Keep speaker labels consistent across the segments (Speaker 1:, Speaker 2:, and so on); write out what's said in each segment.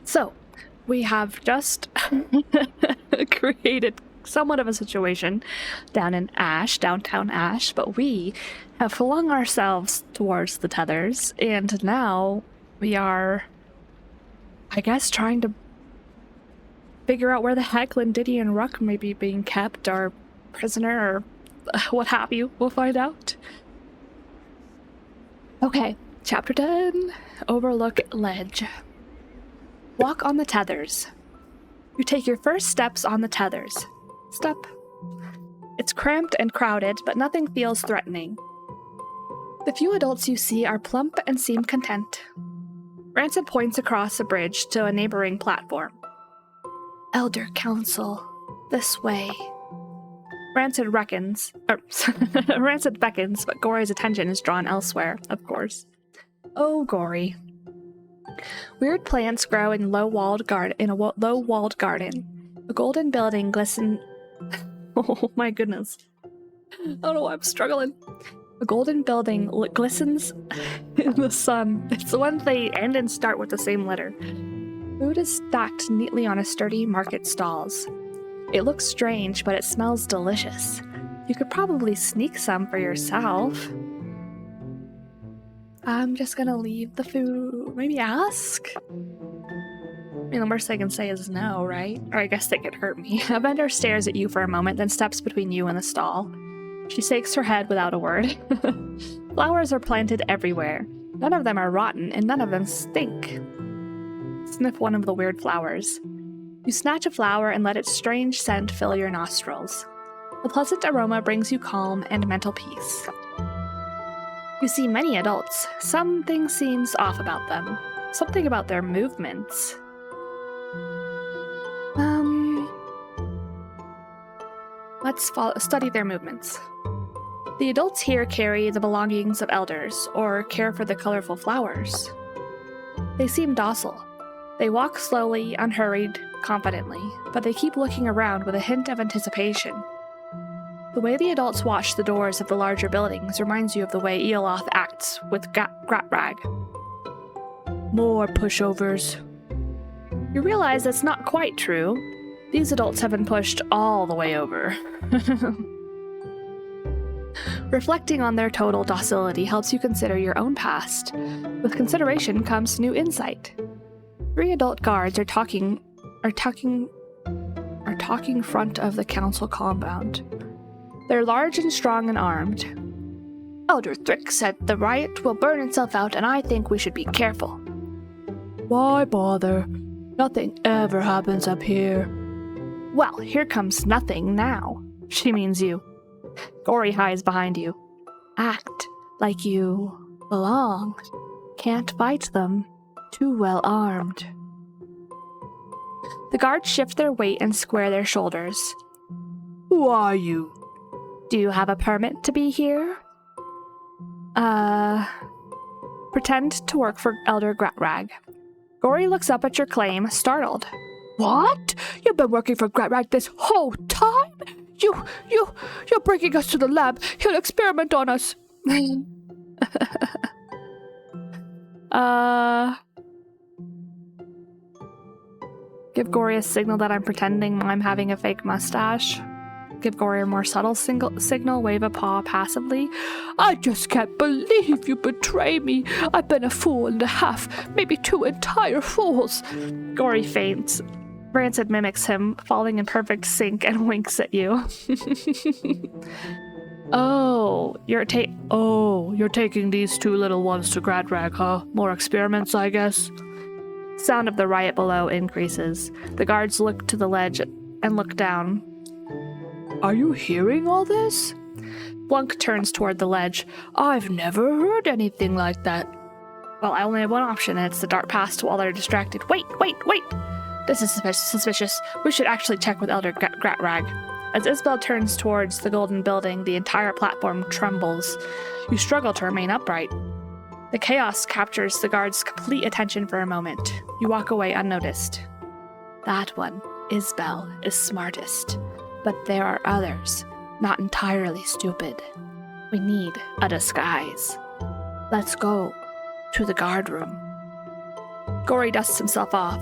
Speaker 1: So, we have just created somewhat of a situation down in downtown Ash, but we have flung ourselves towards the tethers, and now we are, I guess, trying to figure out where the heck Lindidian and Ruck may be being kept, or prisoner, or what have you. We'll find out. Okay, Chapter 10, Overlook Ledge. Walk on the tethers. You take your first steps on the tethers. Step. It's cramped and crowded, but nothing feels threatening. The few adults you see are plump and seem content. Rancid points across a bridge to a neighboring platform. Elder Council, this way. Rancid beckons, but Gory's attention is drawn elsewhere, of course. Oh, Gory. Weird plants grow in a low-walled garden. A golden building glistens. Oh my goodness. I don't know why I'm struggling. A golden building glistens in the sun. It's the ones they end and start with the same letter. Food is stacked neatly on a sturdy market stalls. It looks strange, but it smells delicious. You could probably sneak some for yourself. I'm just gonna leave the food. Maybe ask? I mean, the worst they can say is no, right? Or I guess they could hurt me. A vendor stares at you for a moment, then steps between you and the stall. She shakes her head without a word. Flowers are planted everywhere. None of them are rotten, and none of them stink. Sniff one of the weird flowers. You snatch a flower and let its strange scent fill your nostrils. The pleasant aroma brings you calm and mental peace. You see many adults. Something seems off about them. Something about their movements. Let's study their movements. The adults here carry the belongings of elders, or care for the colorful flowers. They seem docile. They walk slowly, unhurried, confidently, but they keep looking around with a hint of anticipation. The way the adults watch the doors of the larger buildings reminds you of the way Eoloth acts with Gratrag. More pushovers. You realize that's not quite true. These adults have been pushed all the way over. Reflecting on their total docility helps you consider your own past. With consideration comes new insight. 3 adult guards are talking front of the council compound. They're large and strong and armed. Elder Thrick said the riot will burn itself out, and I think we should be careful. Why bother? Nothing ever happens up here. Well, here comes nothing now. She means you. Gory hides behind you. Act like you belong. Can't fight them. Too well armed. The guards shift their weight and square their shoulders. Who are you? Do you have a permit to be here? Pretend to work for Elder Gratrag. Gory looks up at your claim, startled. What? You've been working for Gratrag this whole time? You're bringing us to the lab. He'll experiment on us. Give Gory a signal that I'm pretending I'm having a fake mustache. Give Gory a more subtle signal, wave a paw passively. I just can't believe you betray me. I've been a fool and a half, maybe 2 entire fools. Gory faints. Rancid mimics him, falling in perfect sync, and winks at you. You're taking these 2 little ones to Gratrag, huh? More experiments, I guess? Sound of the riot below increases. The guards look to the ledge and look down. Are you hearing all this? Blunk turns toward the ledge. I've never heard anything like that. Well, I only have one option, and it's to dart past while they're distracted. Wait! This is suspicious. We should actually check with Elder Gratrag. As Isabel turns towards the golden building, the entire platform trembles. You struggle to remain upright. The chaos captures the guard's complete attention for a moment. You walk away unnoticed. That one, Isabel, is smartest. But there are others, not entirely stupid. We need a disguise. Let's go to the guard room. Gory dusts himself off.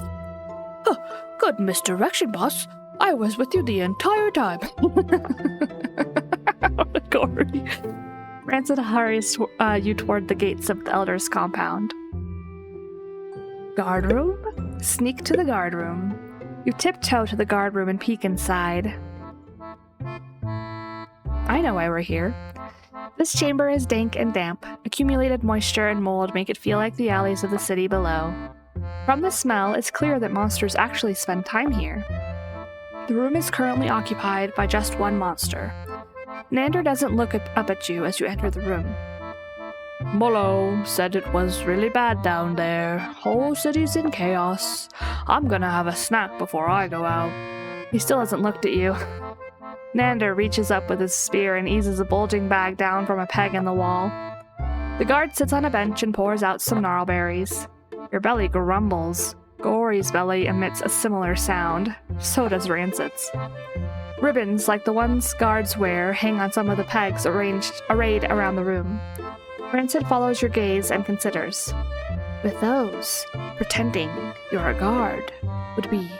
Speaker 1: Oh, good misdirection, boss. I was with you the entire time. Gory. Rancid hurries you toward the gates of the Elder's compound. Guard room? Sneak to the guard room. You tiptoe to the guard room and peek inside. I know why we're here. This chamber is dank and damp. Accumulated moisture and mold make it feel like the alleys of the city below. From the smell, it's clear that monsters actually spend time here. The room is currently occupied by just one monster. Nander doesn't look up at you as you enter the room. Molo said it was really bad down there. Whole city's in chaos. I'm gonna have a snack before I go out. He still hasn't looked at you. Nander reaches up with his spear and eases a bulging bag down from a peg in the wall. The guard sits on a bench and pours out some gnarlberries. Your belly grumbles. Gory's belly emits a similar sound. So does Rancid's. Ribbons, like the ones guards wear, hang on some of the pegs arrayed around the room. Rancid follows your gaze and considers. With those, pretending you're a guard would be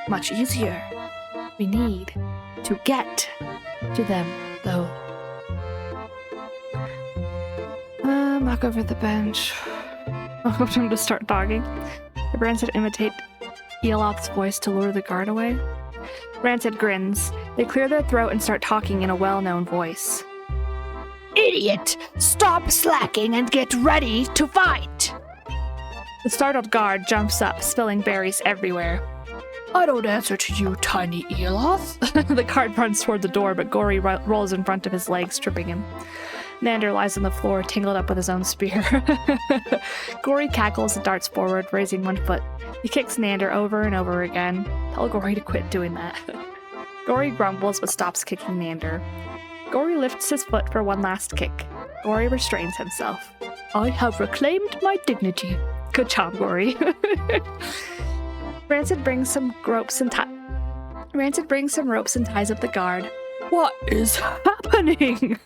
Speaker 1: much easier. We need to get to them, though. Back over the bench. I want him to start talking. The Rancid imitate Eloth's voice to lure the guard away. Rancid grins. They clear their throat and start talking in a well-known voice. Idiot! Stop slacking and get ready to fight! The startled guard jumps up, spilling berries everywhere. I don't answer to you, tiny Eloth. The guard runs toward the door, but Gory rolls in front of his legs, tripping him. Nander lies on the floor, tangled up with his own spear. Gory cackles and darts forward, raising one foot. He kicks Nander over and over again. Tell Gory to quit doing that. Gory grumbles but stops kicking Nander. Gory lifts his foot for one last kick. Gory restrains himself. I have reclaimed my dignity. Good job, Gory. Rancid brings some ropes and ties up the guard. What is happening?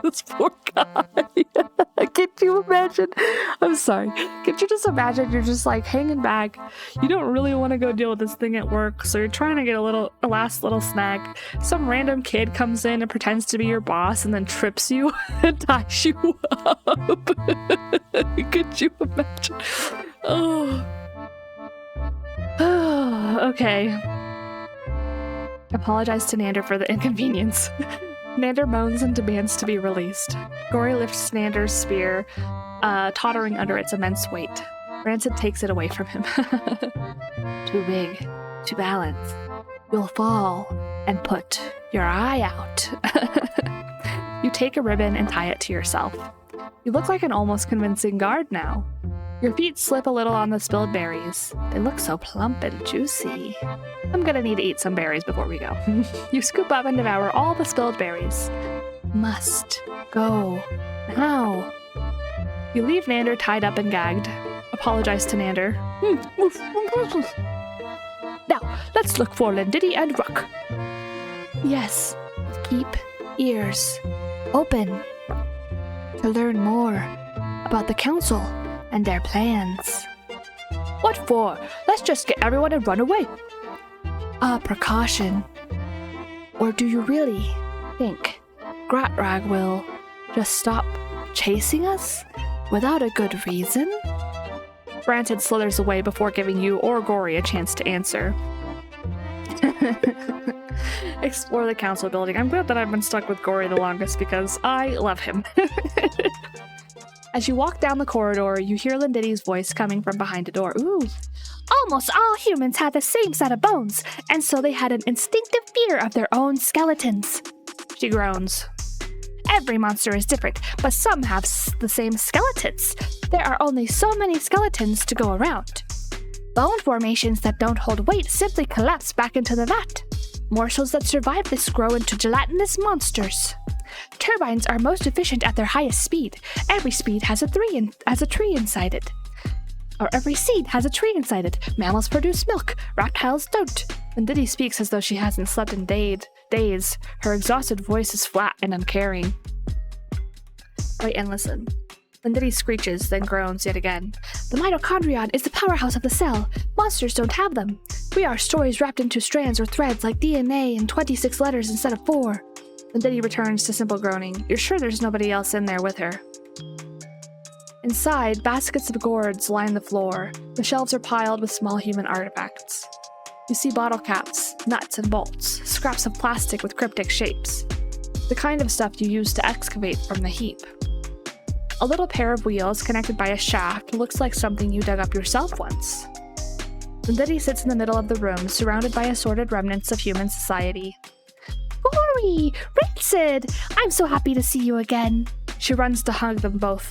Speaker 1: This poor guy. Can't you imagine? I'm sorry. Can't you just imagine you're just like hanging back? You don't really want to go deal with this thing at work, so you're trying to get a last little snack. Some random kid comes in and pretends to be your boss and then trips you and ties you up. Could you imagine? Oh. Okay. Apologize to Nander for the inconvenience. Nander moans and demands to be released. Gory lifts Nander's spear, tottering under its immense weight. Rancid takes it away from him. Too big to balance. You'll fall and put your eye out. You take a ribbon and tie it to yourself. You look like an almost convincing guard now. Your feet slip a little on the spilled berries. They look so plump and juicy. I'm gonna need to eat some berries before we go. You scoop up and devour all the spilled berries. Must go now. You leave Nander tied up and gagged. Apologize to Nander. Now, let's look for Lindiddy and Ruck. Yes, keep ears open to learn more about the council and their plans. What for? Let's just get everyone and run away. A precaution. Or do you really think Gratrag will just stop chasing us without a good reason? Rancid slithers away before giving you or Gory a chance to answer. Explore the council building. I'm glad that I've been stuck with Gory the longest because I love him. As you walk down the corridor, you hear Lindiddy's voice coming from behind a door. Ooh. Almost all humans had the same set of bones, and so they had an instinctive fear of their own skeletons. She groans. Every monster is different, but some have the same skeletons. There are only so many skeletons to go around. Bone formations that don't hold weight simply collapse back into the vat. Morsels that survive this grow into gelatinous monsters. Turbines are most efficient at their highest speed. Every speed has a tree inside it. Or every seed has a tree inside it. Mammals produce milk. Reptiles don't. Lindiddy speaks as though she hasn't slept in days. Her exhausted voice is flat and uncaring. Wait and listen. Lindity screeches, then groans yet again. The mitochondrion is the powerhouse of the cell. Monsters don't have them. We are stories wrapped into strands or threads like DNA in 26 letters instead of 4. Lindity returns to simple groaning. You're sure there's nobody else in there with her? Inside, baskets of gourds line the floor. The shelves are piled with small human artifacts. You see bottle caps, nuts and bolts, scraps of plastic with cryptic shapes. The kind of stuff you use to excavate from the heap. A little pair of wheels connected by a shaft looks like something you dug up yourself once. Lindity sits in the middle of the room, surrounded by assorted remnants of human society. Gory! Rancid! I'm so happy to see you again! She runs to hug them both.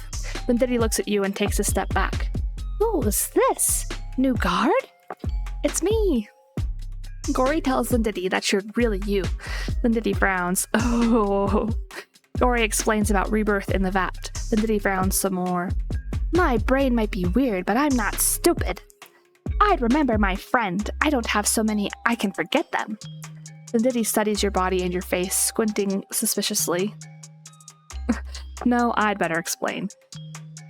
Speaker 1: Lindity looks at you and takes a step back. Who's this? New guard? It's me! Gory tells Lindity that you're really you. Lindity frowns. Oh. Gory explains about rebirth in the vat. Lindity frowns some more. My brain might be weird, but I'm not stupid. I'd remember my friend. I don't have so many I can forget them. Lindity studies your body and your face, squinting suspiciously. No, I'd better explain.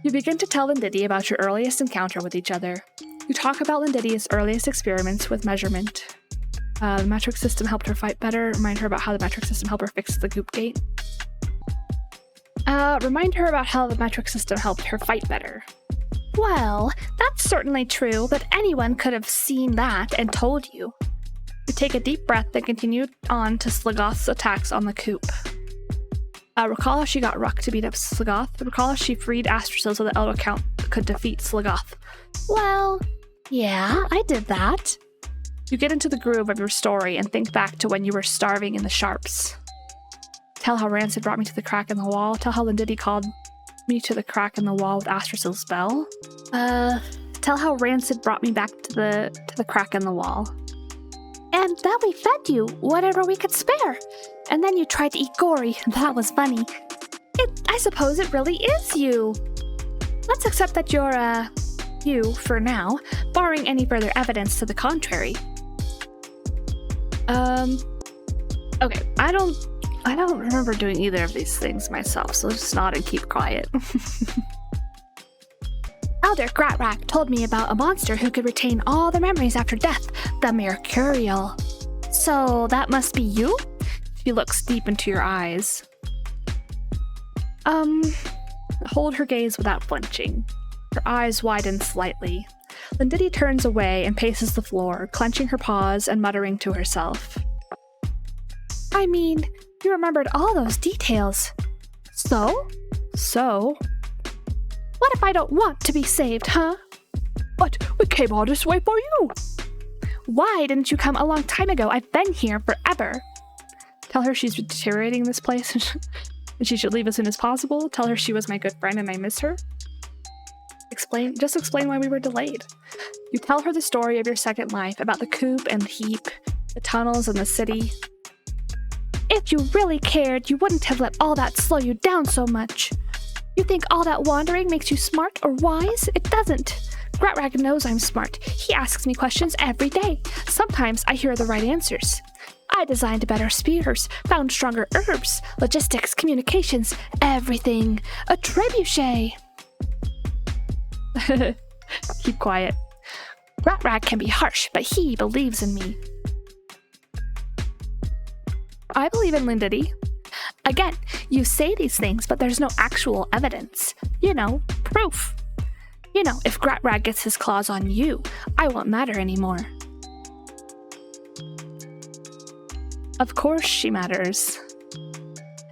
Speaker 1: You begin to tell Lindity about your earliest encounter with each other. You talk about Lindity's earliest experiments with measurement. The metric system helped her fight better. Remind her about how the metric system helped her fix the goop gate. Remind her about how the metric system helped her fight better. Well, that's certainly true, but anyone could have seen that and told you. You take a deep breath and continue on to Slagoth's attacks on the coop. Recall how she got Ruck to beat up Slagoth. Recall how she freed Astrasil so that Elder Count could defeat Slagoth. Well, yeah, I did that. You get into the groove of your story and think back to when you were starving in the Sharps. Tell how Rancid brought me to the crack in the wall. Tell how Lindity called me to the crack in the wall with Astrasil's spell. Tell how Rancid brought me back to the crack in the wall. And then we fed you whatever we could spare. And then you tried to eat Gory. That was funny. I suppose it really is you. Let's accept that you're, you for now, barring any further evidence to the contrary. Okay, I don't remember doing either of these things myself, so just nod and keep quiet. Elder Gratrak told me about a monster who could retain all their memories after death, the Mercurial. So that must be you? She looks deep into your eyes. Hold her gaze without flinching. Her eyes widen slightly. Lindity turns away and paces the floor, clenching her paws and muttering to herself. I mean, you remembered all those details. So? What if I don't want to be saved, huh? But we came all this way for you. Why didn't you come a long time ago? I've been here forever. Tell her she's deteriorating this place and she should leave as soon as possible. Tell her she was my good friend and I miss her. Just explain why we were delayed. You tell her the story of your second life, about the coop and the heap, the tunnels and the city. If you really cared, you wouldn't have let all that slow you down so much. You think all that wandering makes you smart or wise? It doesn't. Gratrak knows I'm smart. He asks me questions every day. Sometimes I hear the right answers. I designed better spears, found stronger herbs, logistics, communications, everything. A trebuchet. Keep quiet. Gratrak can be harsh, but he believes in me. I believe in Lindity. Again, you say these things, but there's no actual evidence. You know, proof. You know, if Gratrak gets his claws on you, I won't matter anymore. Of course she matters.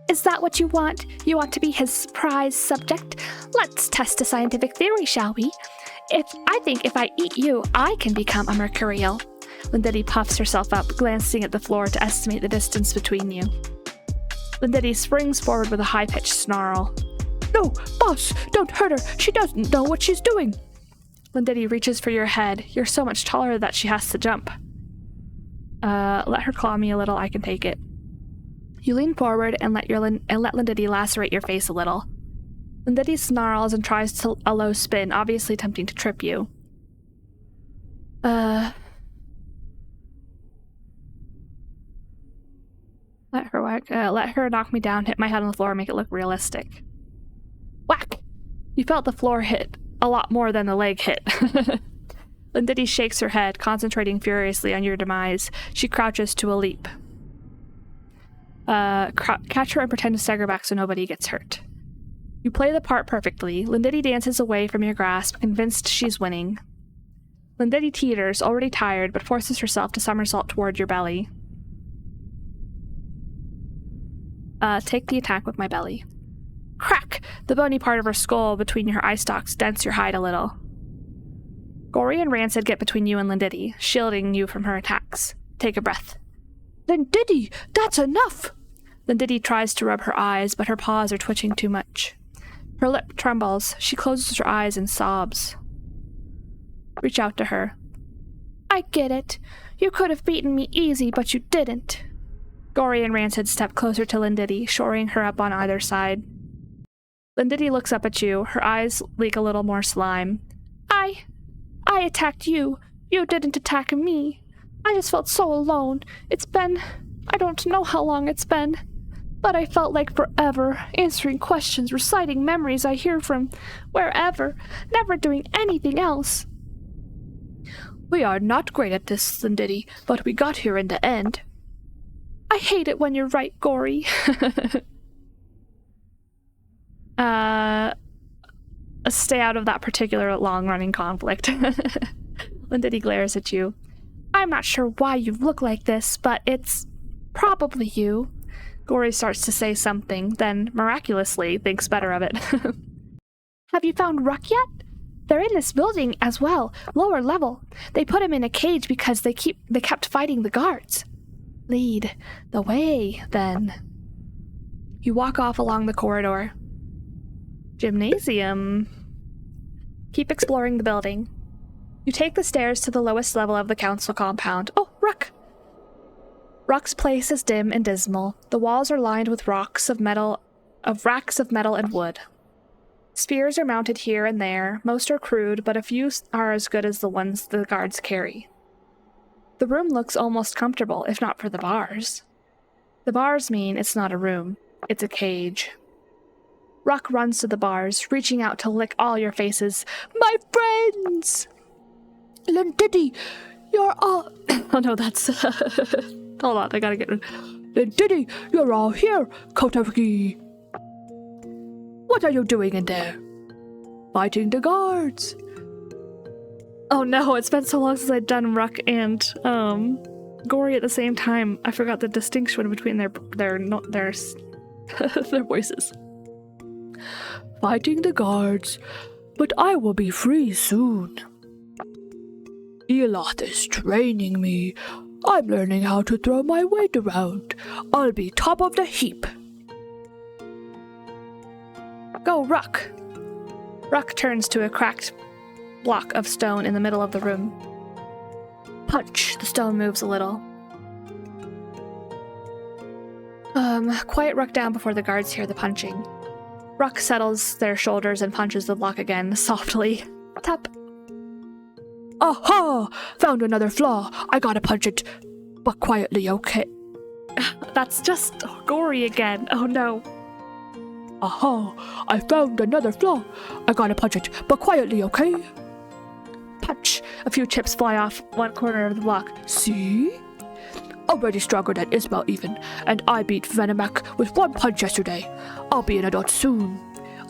Speaker 1: Is that what you want? You want to be his prize subject? Let's test a scientific theory, shall we? I think if I eat you, I can become a Mercurial. Lindity puffs herself up, glancing at the floor to estimate the distance between you. Lindity springs forward with a high-pitched snarl. No, boss, don't hurt her. She doesn't know what she's doing. Lindity reaches for your head. You're so much taller that she has to jump. Let her claw me a little. I can take it. You lean forward and let Lindity lacerate your face a little. Lindity snarls and tries to a low spin, obviously attempting to trip you. Let her whack. Let her knock me down, hit my head on the floor, and make it look realistic. Whack! You felt the floor hit a lot more than the leg hit. Lindity shakes her head, concentrating furiously on your demise. She crouches to a leap. Catch her and pretend to stagger back so nobody gets hurt. You play the part perfectly. Lindity dances away from your grasp, convinced she's winning. Lindity teeters, already tired, but forces herself to somersault toward your belly. Take the attack with my belly. Crack! The bony part of her skull between your eye stalks dents your hide a little. Gory and Rancid get between you and Lindity, shielding you from her attacks. Take a breath. Lindity, that's enough! Lindity tries to rub her eyes, but her paws are twitching too much. Her lip trembles. She closes her eyes and sobs. Reach out to her. I get it. You could have beaten me easy, but you didn't. Gory and Rancid step closer to Lindity, shoring her up on either side. Lindity looks up at you. Her eyes leak a little more slime. I attacked you. You didn't attack me. I just felt so alone. I don't know how long it's been, but I felt like forever, answering questions, reciting memories I hear from wherever, never doing anything else. We are not great at this, Lindity, but we got here in the end. I hate it when you're right, Gory. Stay out of that particular long-running conflict. Lindity glares at you. I'm not sure why you look like this, but it's probably you. Gory starts to say something, then miraculously thinks better of it. Have you found Ruck yet? They're in this building as well, lower level. They put him in a cage because they kept fighting the guards. Lead the way, then. You walk off along the corridor. Gymnasium. Keep exploring the building. You take the stairs to the lowest level of the council compound. Oh, Ruck! Ruck's place is dim and dismal. The walls are lined with racks of metal and wood. Spears are mounted here and there. Most are crude, but a few are as good as the ones the guards carry. The room looks almost comfortable, if not for the bars. The bars mean it's not a room. It's a cage. Ruck runs to the bars, reaching out to lick all your faces. My friends! Lindity, you're all... Oh no, that's... Hold on, I gotta get rid... Lindity, you're all here, Kotariki. What are you doing in there? Fighting the guards. Oh no, it's been so long since I've done Ruck and Gory at the same time. I forgot the distinction between their their voices. Fighting the guards, but I will be free soon. Eloth is training me. I'm learning how to throw my weight around. I'll be top of the heap. Go, Ruck! Ruck turns to a cracked block of stone in the middle of the room. Punch! The stone moves a little. Quiet Ruck down before the guards hear the punching. Ruck settles their shoulders and punches the block again, softly. Tap. Aha! Found another flaw. I gotta punch it, but quietly, okay? That's just Gory again. Oh no. Aha! I found another flaw. I gotta punch it, but quietly, okay? Punch! A few chips fly off one corner of the block. See? Already stronger than Ismail even, and I beat Venomac with one punch yesterday. I'll be an adult soon.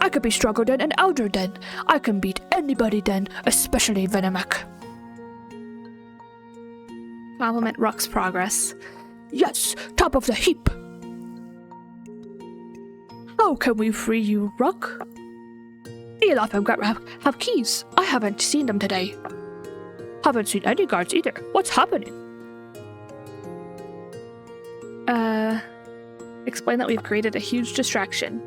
Speaker 1: I could be stronger than an elder then. I can beat anybody then, especially Venomac. Compliment Ruck's progress. Yes, top of the heap. How can we free you, Ruck? Eloth and Grat have keys. I haven't seen them today. Haven't seen any guards either. What's happening? Explain that we've created a huge distraction.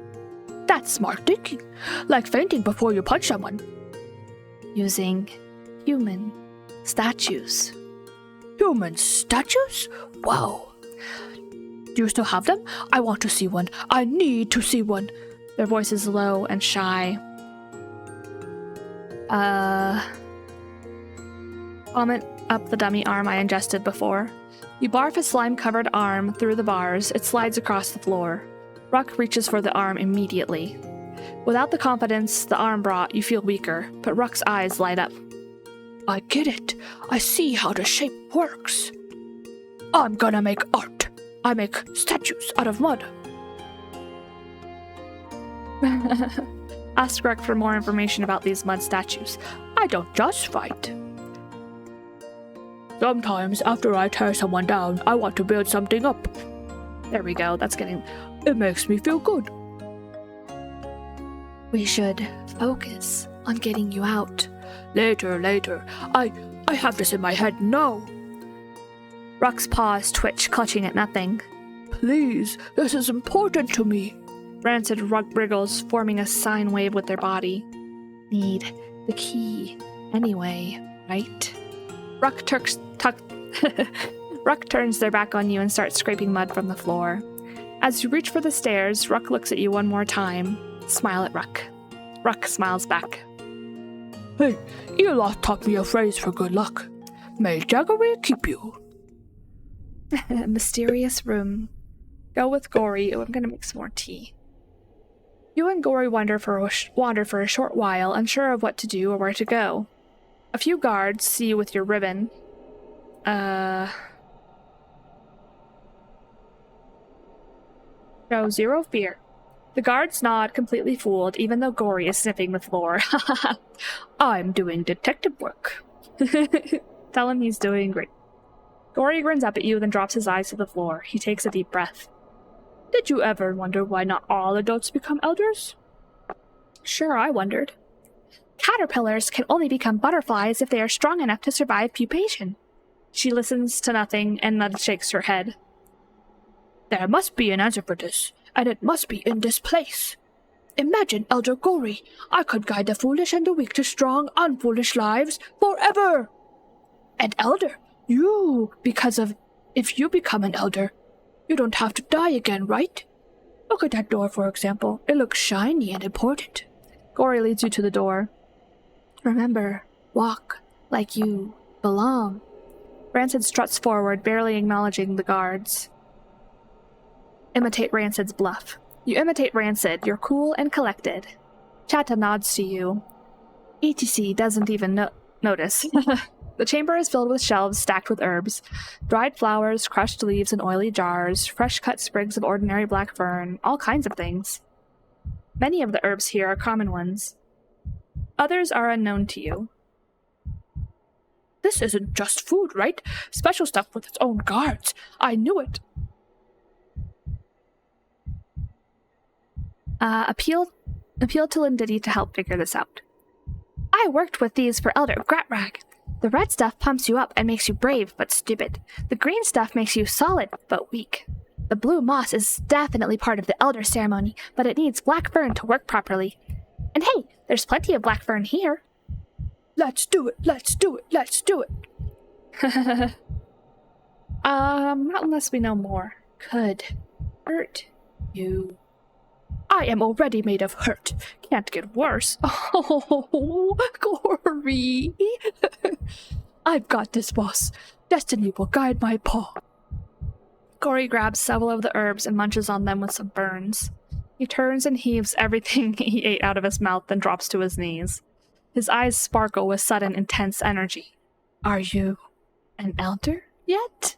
Speaker 1: That's smart thinking. Like fainting before you punch someone. Using human statues. Human statues? Wow. Do you still have them? I want to see one. I need to see one. Their voice is low and shy. Vomit up the dummy arm I ingested before. You barf a slime-covered arm through the bars. It slides across the floor. Ruck reaches for the arm immediately. Without the confidence the arm brought, you feel weaker, but Ruck's eyes light up. I get it. I see how the shape works. I'm gonna make art. I make statues out of mud. Ask Ruck for more information about these mud statues. I don't just fight. Sometimes, after I tear someone down, I want to build something up. There we go, it makes me feel good. We should focus on getting you out. Later. I have this in my head now. Ruck's paws twitch, clutching at nothing. Please, this is important to me. Rancid wriggles, forming a sine wave with their body. Need the key anyway, right? Ruck turns their back on you and starts scraping mud from the floor. As you reach for the stairs, Ruck looks at you one more time. Smile at Ruck. Ruck smiles back. Hey, you lot taught me a phrase for good luck. May Jaggery keep you. Mysterious room. Go with Gory. Oh, I'm gonna make some more tea. You and Gory wander for a short while, unsure of what to do or where to go. A few guards see you with your ribbon. Show zero fear. The guards nod, completely fooled, even though Gory is sniffing the floor. I'm doing detective work. Tell him he's doing great. Gory grins up at you, then drops his eyes to the floor. He takes a deep breath. Did you ever wonder why not all adults become elders? Sure, I wondered. Caterpillars can only become butterflies if they are strong enough to survive pupation. She listens to nothing and then shakes her head. There must be an answer for this, and it must be in this place. Imagine Elder Gory. I could guide the foolish and the weak to strong, unfoolish lives forever. And Elder, if you become an elder, you don't have to die again, right? Look at that door, for example. It looks shiny and important. Gory leads you to the door. Remember, walk like you belong. Rancid struts forward, barely acknowledging the guards. Imitate Rancid's bluff. You imitate Rancid. You're cool and collected. Chatta nods to you. ETC doesn't even notice. The chamber is filled with shelves stacked with herbs. Dried flowers, crushed leaves in oily jars, fresh-cut sprigs of ordinary black fern, all kinds of things. Many of the herbs here are common ones. Others are unknown to you. This isn't just food, right? Special stuff with its own guards. I knew it. Appeal to Lindity to help figure this out. I worked with these for Elder Gratrag. The red stuff pumps you up and makes you brave but stupid. The green stuff makes you solid but weak. The blue moss is definitely part of the Elder ceremony, but it needs black fern to work properly. And hey, there's plenty of black fern here. Let's do it. Not unless we know more. Could hurt you. I am already made of hurt. Can't get worse. Oh, Gory. I've got this, boss. Destiny will guide my paw. Gory grabs several of the herbs and munches on them with some burns. He turns and heaves everything he ate out of his mouth, then drops to his knees. His eyes sparkle with sudden, intense energy. Are you an elder yet?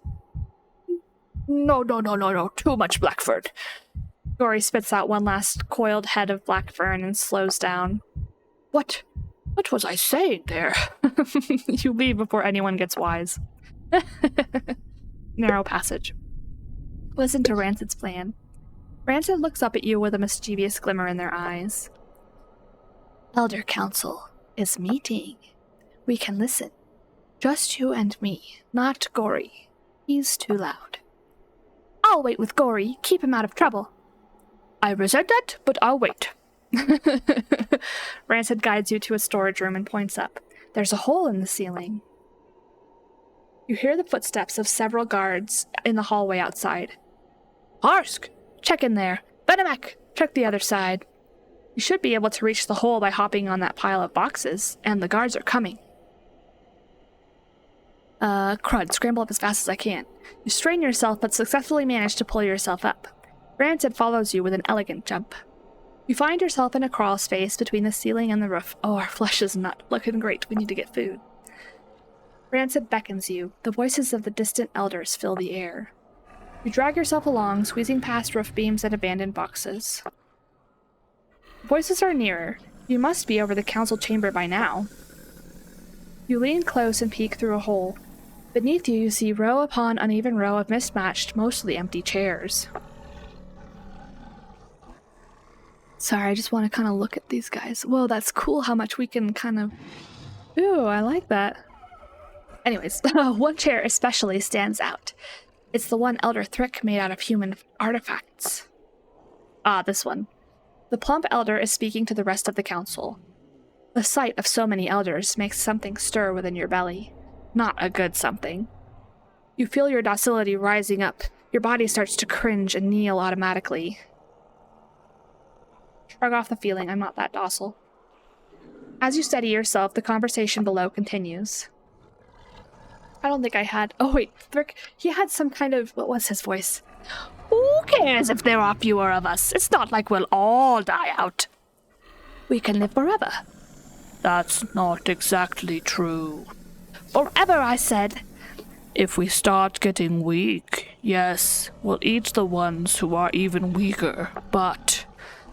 Speaker 1: No. Too much black fern. Gory spits out one last coiled head of black fern and slows down. What was I saying there? You leave before anyone gets wise. Narrow passage. Listen to Rancid's plan. Rancid looks up at you with a mischievous glimmer in their eyes. Elder Council is meeting. We can listen. Just you and me, not Gory. He's too loud. I'll wait with Gory. Keep him out of trouble. I resent that, but I'll wait. Rancid guides you to a storage room and points up. There's a hole in the ceiling. You hear the footsteps of several guards in the hallway outside. Harsk! Check in there. Venemek! Check the other side. You should be able to reach the hole by hopping on that pile of boxes, and the guards are coming. Crud, scramble up as fast as I can. You strain yourself, but successfully manage to pull yourself up. Rancid follows you with an elegant jump. You find yourself in a crawl space between the ceiling and the roof. Oh, our flesh is not looking great. We need to get food. Rancid beckons you. The voices of the distant elders fill the air. You drag yourself along, squeezing past roof beams and abandoned boxes. Voices are nearer. You must be over the council chamber by now. You lean close and peek through a hole. Beneath you see row upon uneven row of mismatched, mostly empty chairs. Sorry, I just want to kind of look at these guys. Whoa, that's cool how much we can kind of... Ooh, I like that. Anyways, one chair especially stands out. It's the one Elder Thrick made out of human artifacts. Ah, this one. The plump elder is speaking to the rest of the council. The sight of so many elders makes something stir within your belly. Not a good something. You feel your docility rising up. Your body starts to cringe and kneel automatically. Shrug off the feeling, I'm not that docile. As you steady yourself, the conversation below continues. I don't think I had... Oh wait, Thrick, he had some kind of... What was his voice? Who cares if there are fewer of us? It's not like we'll all die out. We can live forever. That's not exactly true. Forever, I said. If we start getting weak, yes, we'll eat the ones who are even weaker, but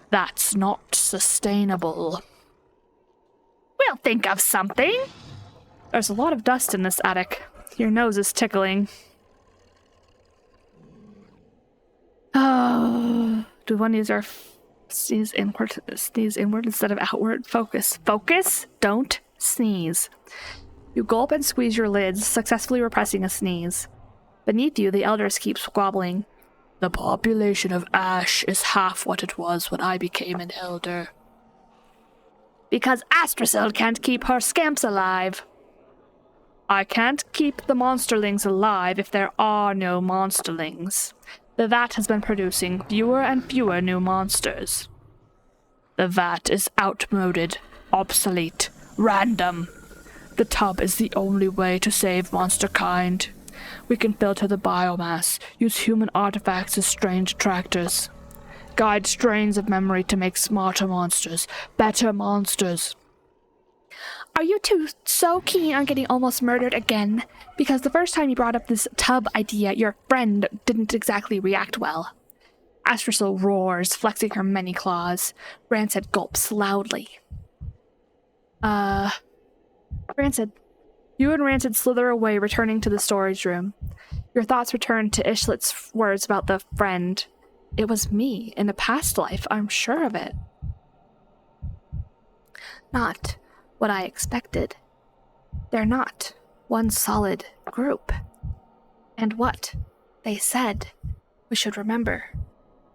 Speaker 1: that's not sustainable. We'll think of something. There's a lot of dust in this attic. Your nose is tickling. Oh, do one use our sneeze inward instead of outward? Focus. Focus? Don't sneeze. You gulp and squeeze your lids, successfully repressing a sneeze. Beneath you, the elders keep squabbling. The population of Ash is half what it was when I became an elder. Because Astrasil can't keep her scamps alive. I can't keep the monsterlings alive if there are no monsterlings. The vat has been producing fewer and fewer new monsters. The vat is outmoded, obsolete, random. The tub is the only way to save monster kind. We can filter the biomass, use human artifacts as strange attractors, guide strains of memory to make smarter monsters, better monsters. Are you two so keen on getting almost murdered again? Because the first time you brought up this tub idea, your friend didn't exactly react well. Astrasil roars, flexing her many claws. Rancid gulps loudly. Rancid. You and Rancid slither away, returning to the storage room. Your thoughts return to Ishlit's words about the friend. It was me, in a past life, I'm sure of it. Not what I expected. They're not one solid group. And what they said we should remember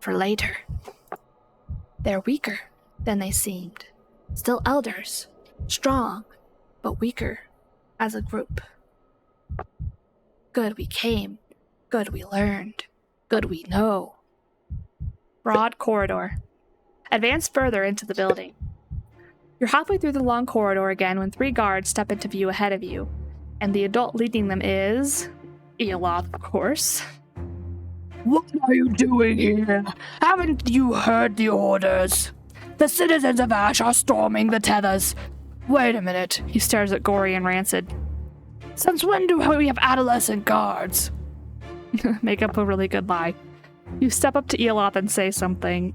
Speaker 1: for later. They're weaker than they seemed. Still elders, strong, but weaker as a group. Good we came, good we learned, good we know. Broad corridor. Advance further into the building. You're halfway through the long corridor again when 3 guards step into view ahead of you, and the adult leading them is... Eoloth, of course.
Speaker 2: What are you doing here? Haven't you heard the orders? The citizens of Ash are storming the tethers. Wait a minute.
Speaker 1: He stares at Gory and Rancid.
Speaker 2: Since when do we have adolescent guards?
Speaker 1: Make up a really good lie. You step up to Eoloth and say something.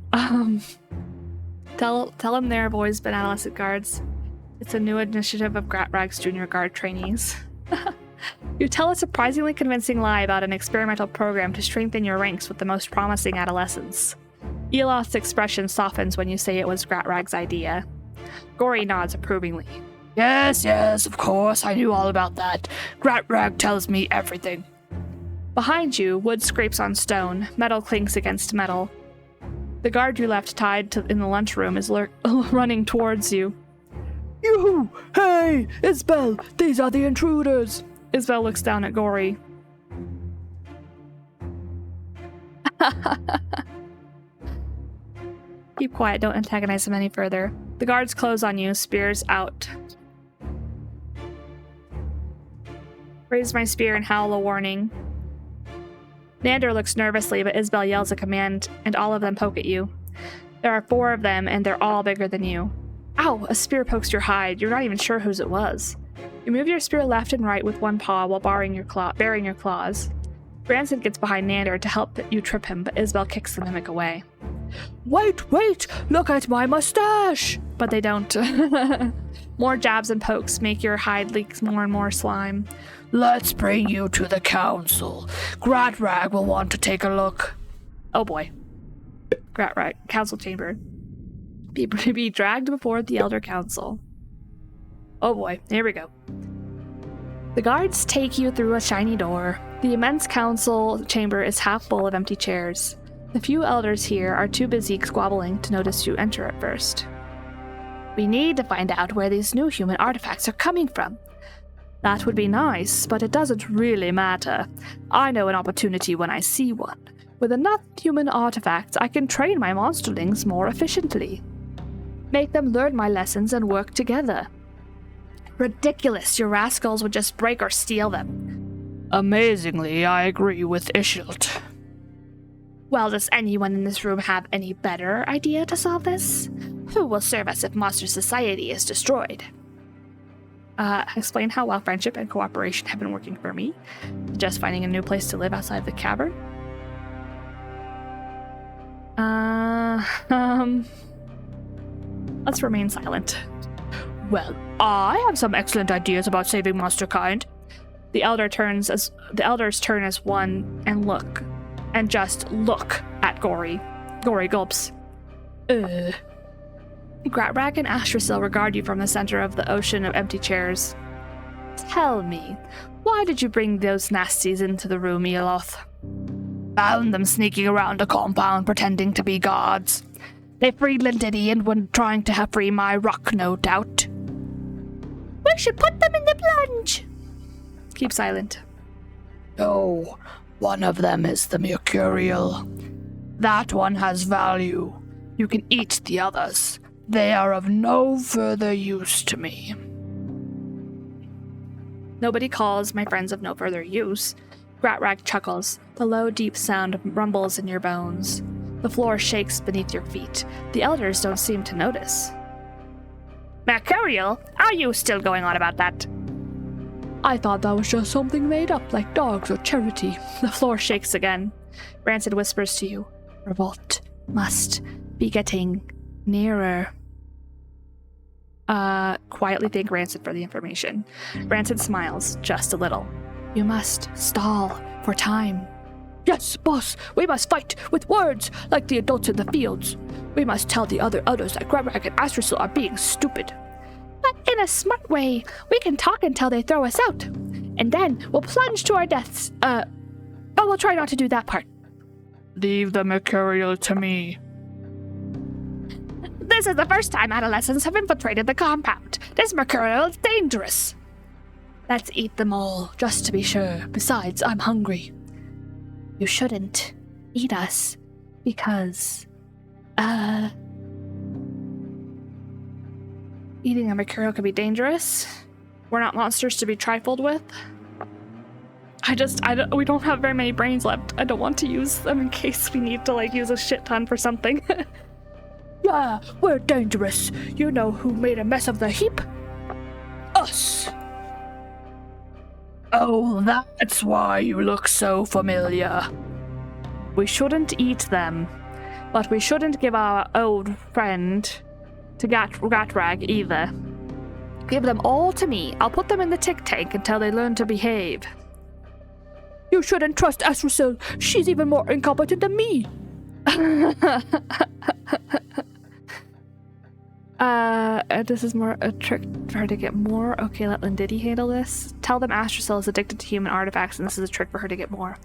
Speaker 1: Tell him there have always been adolescent guards. It's a new initiative of Gratrag's junior guard trainees. You tell a surprisingly convincing lie about an experimental program to strengthen your ranks with the most promising adolescents. Eoloth's expression softens when you say it was Gratrag's idea. Gory nods approvingly.
Speaker 2: Yes, of course, I knew all about that. Gratrag tells me everything.
Speaker 1: Behind you, wood scrapes on stone, metal clinks against metal. The guard you left tied in the lunchroom is running towards you.
Speaker 2: Yoo-hoo! Hey, Isbel, these are the intruders.
Speaker 1: Isbel looks down at Gory. Keep quiet, don't antagonize him any further. The guards close on you, spears out. Raise my spear and howl a warning. Nander looks nervously, but Isbel yells a command, and all of them poke at you. There are 4 of them, and they're all bigger than you. Ow! A spear pokes your hide. You're not even sure whose it was. You move your spear left and right with one paw while baring your claws. Branson gets behind Nander to help you trip him, but Isabel kicks the mimic away.
Speaker 2: Wait! Look at my mustache!
Speaker 1: But they don't. More jabs and pokes make your hide leak more and more slime.
Speaker 2: Let's bring you to the council. Gratrag will want to take a look.
Speaker 1: Oh boy. Gratrag, council chamber. Be dragged before the Elder Council. Oh boy, here we go. The guards take you through a shiny door. The immense council chamber is half full of empty chairs. The few elders here are too busy squabbling to notice you enter at first. We need to find out where these new human artifacts are coming from. That would be nice, but it doesn't really matter. I know an opportunity when I see one. With enough human artifacts, I can train my monsterlings more efficiently. Make them learn my lessons and work together. Ridiculous, your rascals would just break or steal them.
Speaker 2: Amazingly, I agree with Ishilt.
Speaker 1: Well, does anyone in this room have any better idea to solve this? Who will serve us if Monster Society is destroyed? Explain how well friendship and cooperation have been working for me. Just finding a new place to live outside the cavern. Let's remain silent.
Speaker 2: Well, I have some excellent ideas about saving monsterkind.
Speaker 1: The elders turn as one and just look at Gory. Gory gulps. Gratrag and Astrasil regard you from the center of the ocean of empty chairs. Tell me, why did you bring those nasties into the room, Eloth?
Speaker 2: Found them sneaking around the compound pretending to be guards. They freed Lindiddy and were trying to free my rock, no doubt.
Speaker 1: We should put them in the plunge. Keep silent.
Speaker 2: No, one of them is the Mercurial. That one has value. You can eat the others. They are of no further use to me.
Speaker 1: Nobody calls my friends of no further use. Gratrag chuckles. The low, deep sound rumbles in your bones. The floor shakes beneath your feet. The elders don't seem to notice. Mercurial? Are you still going on about that?
Speaker 2: I thought that was just something made up, like dogs or charity.
Speaker 1: The floor shakes again. Rancid whispers to you. Revolt must be getting nearer. Quietly thank Rancid for the information. Rancid smiles, just a little. You must stall for time.
Speaker 2: Yes, boss, we must fight with words, like the adults in the fields. We must tell the other elders that Gratrag and Astrasil are being stupid.
Speaker 1: But in a smart way, we can talk until they throw us out. And then we'll plunge to our deaths. But we'll try not to do that part.
Speaker 2: Leave the Mercurial to me.
Speaker 1: This is the first time adolescents have infiltrated the compound. This Mercurial is dangerous.
Speaker 2: Let's eat them all, just to be sure. Besides, I'm hungry.
Speaker 1: You shouldn't eat us, because, eating a Mercurial could be dangerous. We're not monsters to be trifled with. We don't have very many brains left. I don't want to use them in case we need to, use a shit ton for something.
Speaker 2: Yeah, we're dangerous. You know who made a mess of the heap? Us. Oh, that's why you look so familiar.
Speaker 1: We shouldn't eat them, but we shouldn't give our old friend to Gratrag either. Give them all to me. I'll put them in the tick tank until they learn to behave.
Speaker 2: You shouldn't trust Astrasil. She's even more incompetent than me.
Speaker 1: This is more a trick for her to get more. Okay, let Lindiddy handle this. Tell them Astrasil is addicted to human artifacts and this is a trick for her to get more.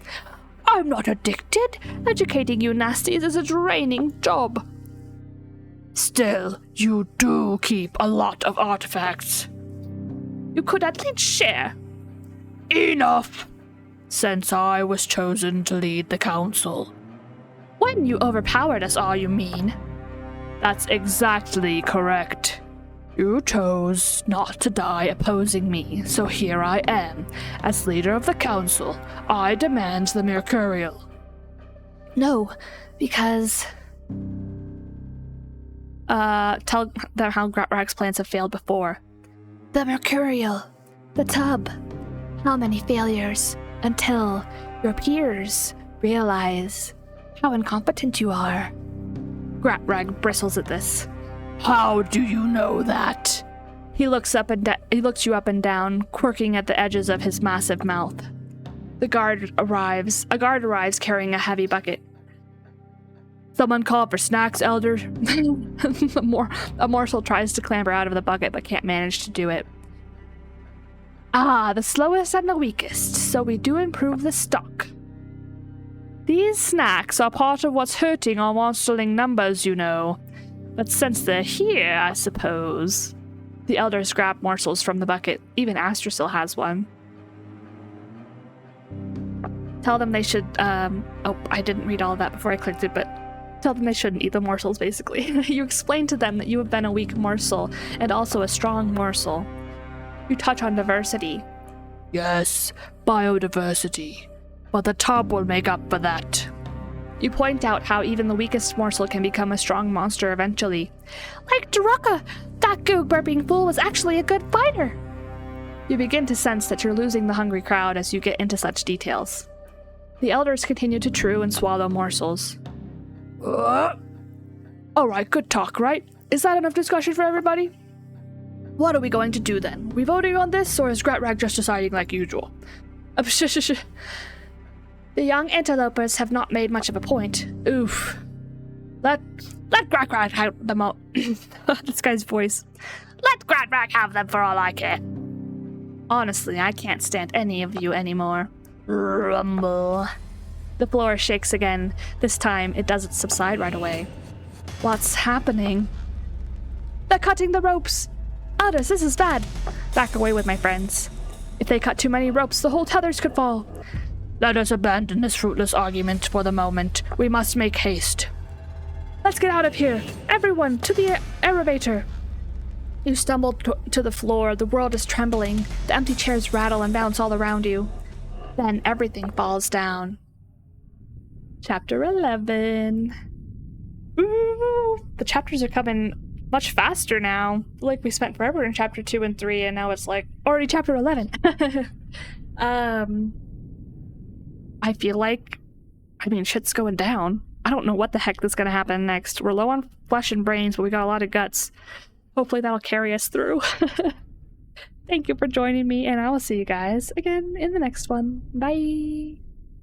Speaker 2: I'm not addicted. Educating you nasties is a draining job. Still, you do keep a lot of artifacts.
Speaker 1: You could at least share.
Speaker 2: Enough! Since I was chosen to lead the council.
Speaker 1: When you overpowered us all, you mean?
Speaker 2: That's exactly correct. You chose not to die opposing me, so here I am. As leader of the council, I demand the Mercurial.
Speaker 1: No, because... Tell them how Gratrag's plans have failed before. The Mercurial. The tub. How many failures until your peers realize how incompetent you are. Gratrag bristles at this.
Speaker 2: How do you know that?
Speaker 1: He looks you up and down, quirking at the edges of his massive mouth. A guard arrives carrying a heavy bucket. Someone call for snacks, Elder. A morsel tries to clamber out of the bucket but can't manage to do it. Ah, the slowest and the weakest, so we do improve the stock. These snacks are part of what's hurting our monsterling numbers, you know. But since they're here, I suppose. The elders grab morsels from the bucket. Even Astrasil has one. Tell them they should, oh, I didn't read all of that before I clicked it, but tell them they shouldn't eat the morsels, basically. You explain to them that you have been a weak morsel and also a strong morsel. You touch on diversity.
Speaker 2: Yes, biodiversity. But the tub will make up for that.
Speaker 1: You point out how even the weakest morsel can become a strong monster eventually. Like Drucka! That goog-burping fool was actually a good fighter! You begin to sense that you're losing the hungry crowd as you get into such details. The elders continue to chew and swallow morsels.
Speaker 2: Alright, good talk, right? Is that enough discussion for everybody? What are we going to do then? We voting on this, or is Gratrag just deciding like usual?
Speaker 1: The young interlopers have not made much of a point. Oof. Let Gratrag have them all. This guy's voice. Let Gratrag have them for all I care. Honestly, I can't stand any of you anymore. Rumble. The floor shakes again. This time, it doesn't subside right away. What's happening? They're cutting the ropes! Elders, this is bad. Back away with my friends. If they cut too many ropes, the whole tethers could fall.
Speaker 2: Let us abandon this fruitless argument for the moment. We must make haste.
Speaker 1: Let's get out of here. Everyone, to the elevator. You stumble to the floor. The world is trembling. The empty chairs rattle and bounce all around you. Then everything falls down. Chapter 11. Ooh, the chapters are coming much faster now. Like we spent forever in chapter 2 and 3, and now it's like already chapter 11. I feel like, shit's going down. I don't know what the heck is going to happen next. We're low on flesh and brains, but we got a lot of guts. Hopefully that'll carry us through. Thank you for joining me, and I will see you guys again in the next one. Bye!